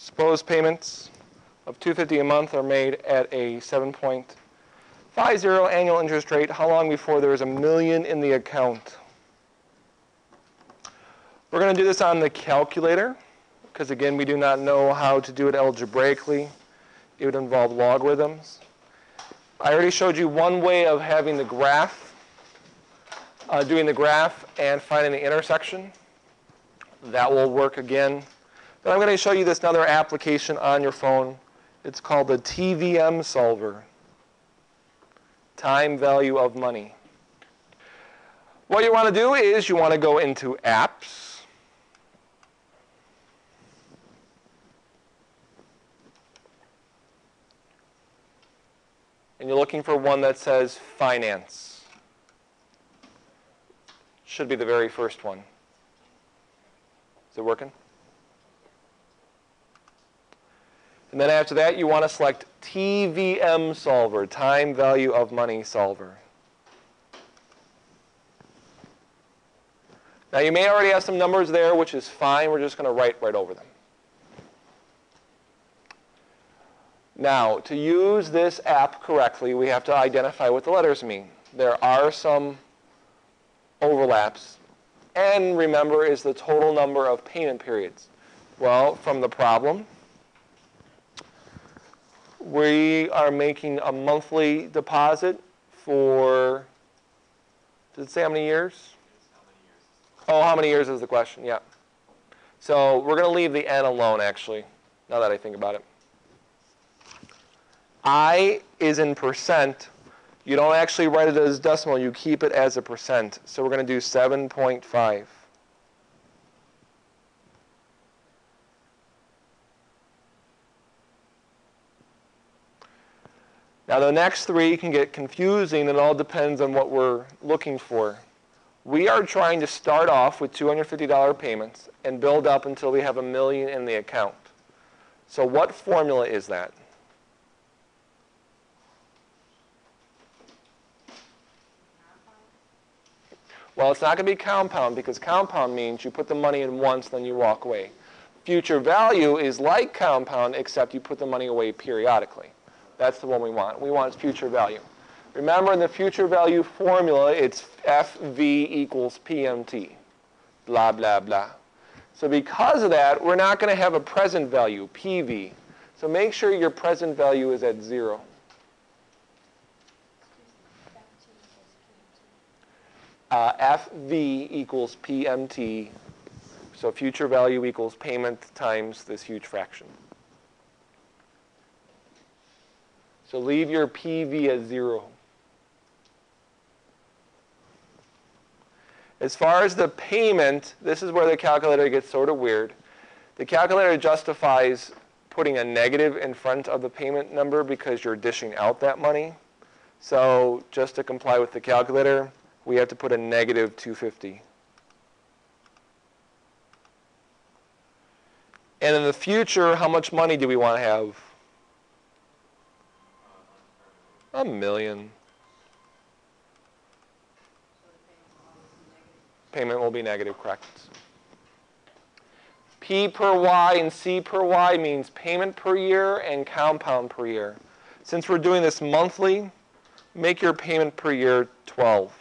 Suppose payments of $250 a month are made at a 7.50 annual interest rate. How long before there is $1 million in the account? We're going to do this on the calculator because, again, we do not know how to do it algebraically. It would involve logarithms. I already showed you one way of having the graph, doing the graph and finding the intersection. That will work again. But I'm going to show you this another application on your phone. It's called the TVM Solver, time value of money. What you want to do is you want to go into apps. And you're looking for one that says finance. Should be the very first one. Is it working? And then after that, you want to select TVM Solver, time value of money solver. Now you may already have some numbers there, which is fine. We're just going to write right over them. Now, to use this app correctly, we have to identify what the letters mean. There are some overlaps. N, remember, is the total number of payment periods. Well, from the problem, we are making a monthly deposit for, did it say how many years? Oh, how many years is the question? Yeah. So we're going to leave the N alone, actually, now that I think about it. I is in percent. You don't actually write it as decimal. You keep it as a percent. So we're going to do 7.5. Now the next three can get confusing. It all depends on what we're looking for. We are trying to start off with $250 payments and build up until we have $1 million in the account. So what formula is that? Well, it's not going to be compound because compound means you put the money in once, then you walk away. Future value is like compound, except you put the money away periodically. That's the one we want. We want future value. Remember, in the future value formula, it's FV equals PMT, blah, blah, blah. So because of that, we're not going to have a present value, PV. So make sure your present value is at 0. FV equals PMT, so future value equals payment times this huge fraction. So leave your PV at 0. As far as the payment, this is where the calculator gets sort of weird. The calculator justifies putting a negative in front of the payment number because you're dishing out that money. So just to comply with the calculator, we have to put a negative 250. And in the future, how much money do we want to have? $1 million. Payment will be negative, correct. P per Y and C per Y means payment per year and compound per year. Since we're doing this monthly, make your payment per year 12.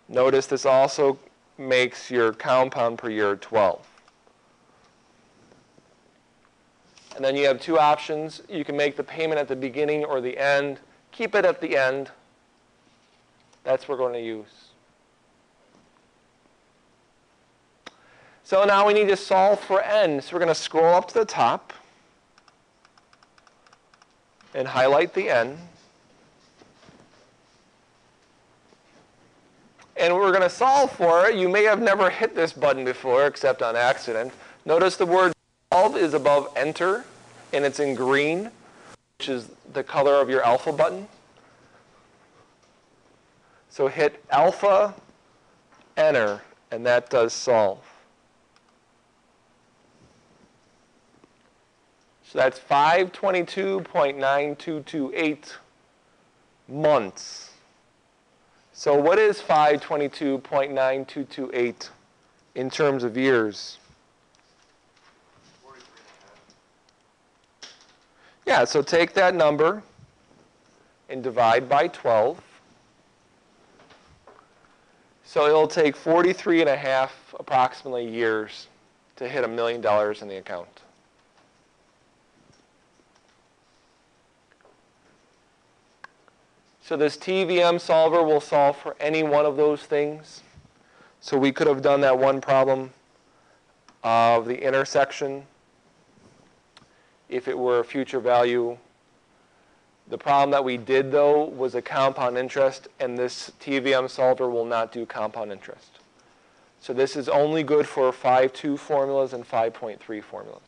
Notice this also makes your compound per year 12. And then you have two options. You can make the payment at the beginning or the end. Keep it at the end. That's what we're going to use. So now we need to solve for n. So we're going to scroll up to the top and highlight the n. And we're going to solve for it. You may have never hit this button before except on accident. Notice the word solve is above enter, and it's in green, which is the color of your alpha button. So hit alpha, enter, and that does solve. So that's 522.9228 months. So what is 522.9228 in terms of years? 43.5. Yeah, so take that number and divide by 12. So it'll take 43 and a half approximately years to hit $1 million in the account. So this TVM solver will solve for any one of those things. So we could have done that one problem of the intersection if it were a future value. The problem that we did, though, was a compound interest, and this TVM solver will not do compound interest. So this is only good for 5.2 formulas and 5.3 formulas.